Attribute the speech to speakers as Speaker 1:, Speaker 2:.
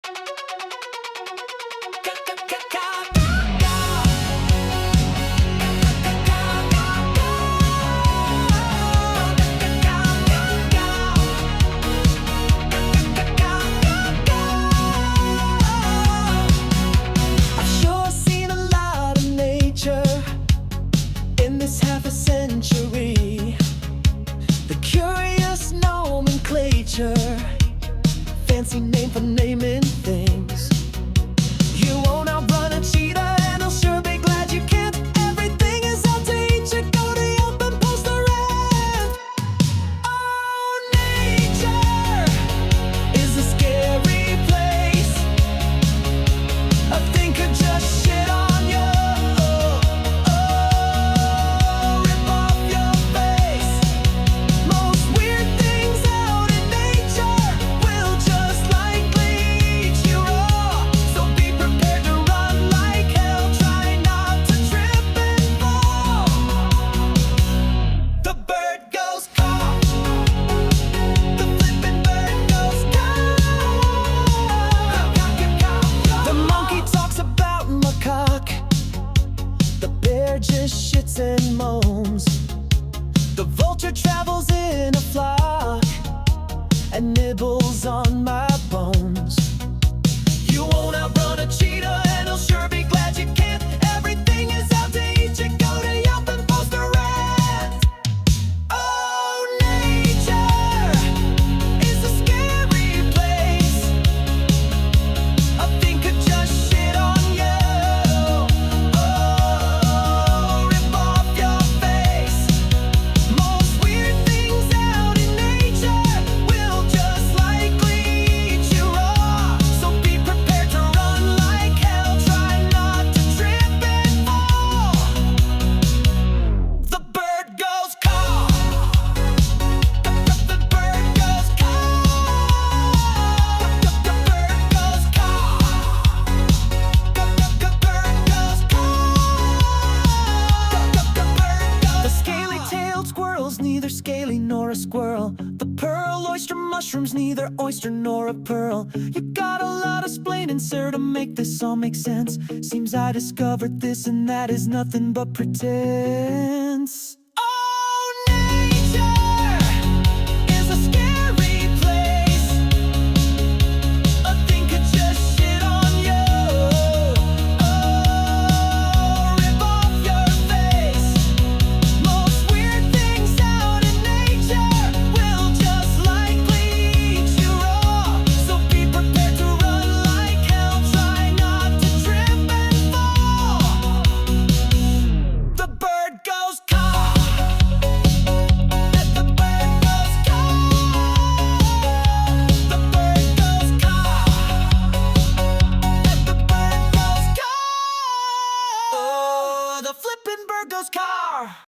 Speaker 1: I've sure seen a lot of nature in this half a century. The curious nomenclature, fancy name for naming things. You won't outrun a cheetah, and I'll sure be glad you can't. Everything is out to eat you. Go to Yelp and post the rent. Oh, nature is a scary place. A thing could just shit on you. Rip off your face. Most weird things out in nature will just likely eat you raw. So be prepared to run like hell. Try not to trip and fall. The bird goes caw. The flippin' bird goes caw. The monkey talks about macaque. The bear just shits and moans. The vulture travels in a flock and nibbles on my bones. You won't outrun a cheetah, and I'll sure be glad you can't. Everything is out to eat you. Go to Yelp and post a rant. Oh, nature is a scary place. A thing could just shit on you. Rip off your face. Most weird things out in nature will just likely eat you raw. So be prepared to run like hell. Try not to trip and fall. The bird goes caw. The bird goes caw. The bird goes caw. The bird goes caw. The scaly-tailed squirrel's neither scaly nor a squirrel. The pearl oyster mushroom's neither oyster nor a pearl. You got a lot of splaining, sir, to make this all make sense. Seems I discovered this and that is nothing but pretense. Oh, nature is a scary place. A thing could just shit on you. Rip off your face. Most weird things out in nature will just likely eat you raw. So be prepared to run like hell. Try not to trip and fall. The bird goes caw. Let the bird goes caw. The bird goes caw. Let the bird goes caw. Oh, the flippin' bird goes caw.